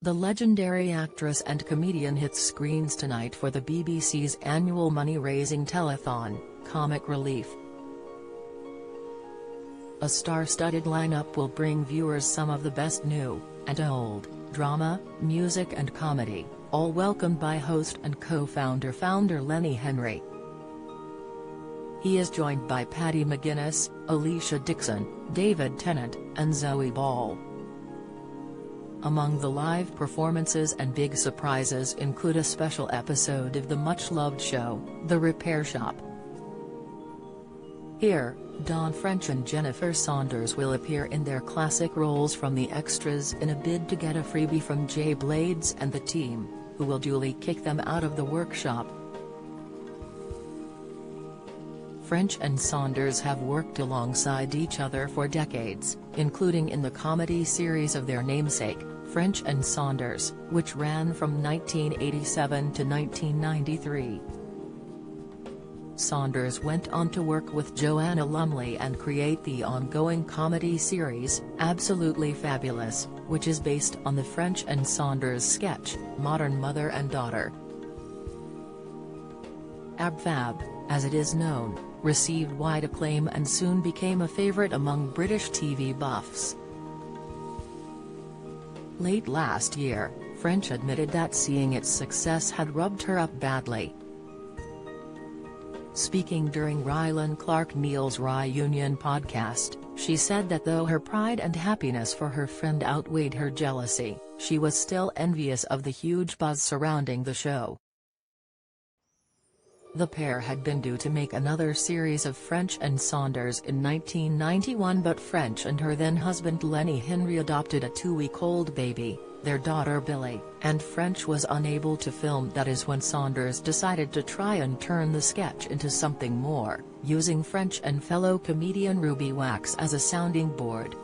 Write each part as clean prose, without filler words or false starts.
The legendary actress and comedian hits screens tonight for the BBC's annual money-raising telethon, Comic Relief. A star-studded lineup will bring viewers some of the best new, and old, drama, music and comedy, all welcomed by host and co-founder Lenny Henry. He is joined by Paddy McGuinness, Alicia Dixon, David Tennant, and Zoe Ball. Among the live performances and big surprises include a special episode of the much-loved show, The Repair Shop. Here, Dawn French and Jennifer Saunders will appear in their classic roles from the extras in a bid to get a freebie from Jay Blades and the team, who will duly kick them out of the workshop. French and Saunders have worked alongside each other for decades, including in the comedy series of their namesake, French and Saunders, which ran from 1987 to 1993. Saunders went on to work with Joanna Lumley and create the ongoing comedy series, Absolutely Fabulous, which is based on the French and Saunders sketch, Modern Mother and Daughter. Ab Fab, as it is known, received wide acclaim and soon became a favorite among British TV buffs. Late last year, French admitted that seeing its success had rubbed her up badly. Speaking during Rylan Clark Neil's Reunion podcast, she said that though her pride and happiness for her friend outweighed her jealousy, she was still envious of the huge buzz surrounding the show. The pair had been due to make another series of French and Saunders in 1991, but French and her then-husband Lenny Henry adopted a 2-week-old baby, their daughter Billy, and French was unable to film. That is when Saunders decided to try and turn the sketch into something more, using French and fellow comedian Ruby Wax as a sounding board.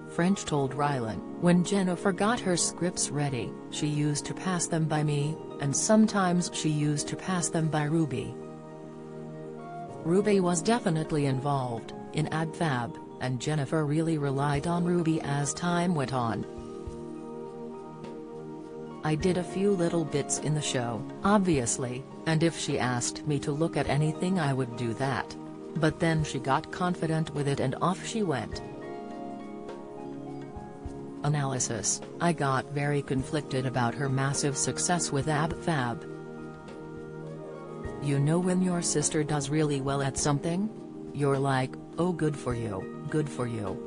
French told Rylan, "When Jennifer got her scripts ready, she used to pass them by me, and sometimes she used to pass them by Ruby. Ruby was definitely involved in Ab Fab, and Jennifer really relied on Ruby as time went on. I did a few little bits in the show, obviously, and if she asked me to look at anything I would do that. But then she got confident with it and off she went." Analysis: I got very conflicted about her massive success with Ab Fab. You know when your sister does really well at something? You're like, oh good for you, good for you.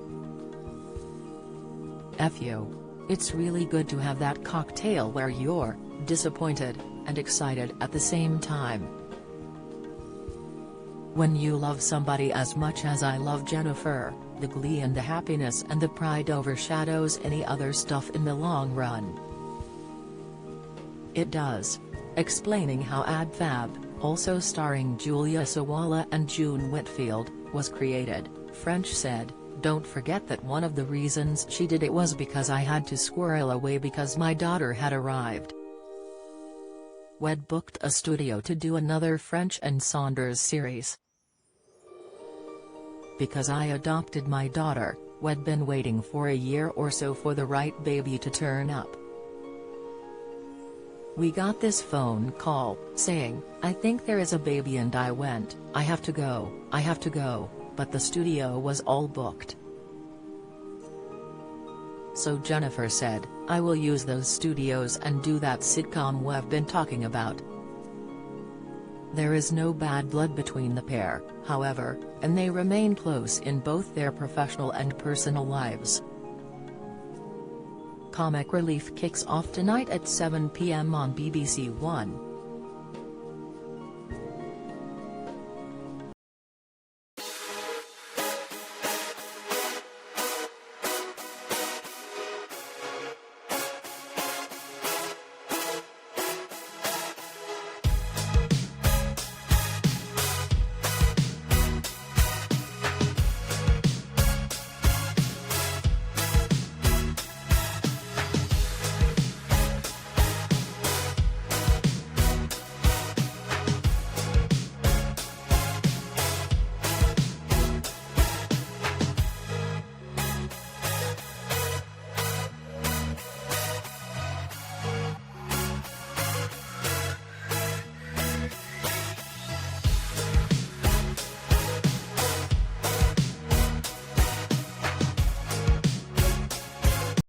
F you. It's really good to have that cocktail where you're disappointed and excited at the same time. When you love somebody as much as I love Jennifer, the glee and the happiness and the pride overshadows any other stuff in the long run. It does. Explaining how Ab Fab, also starring Julia Sawalha and June Whitfield, was created, French said, "Don't forget that one of the reasons she did it was because I had to squirrel away because my daughter had arrived." Wed booked a studio to do another French and Saunders series. "Because I adopted my daughter, we'd been waiting for a year or so for the right baby to turn up. We got this phone call, saying, I think there is a baby, and I went, I have to go, but the studio was all booked. So Jennifer said, I will use those studios and do that sitcom we've been talking about." There is no bad blood between the pair, however, and they remain close in both their professional and personal lives. Comic Relief kicks off tonight at 7 p.m. on BBC One.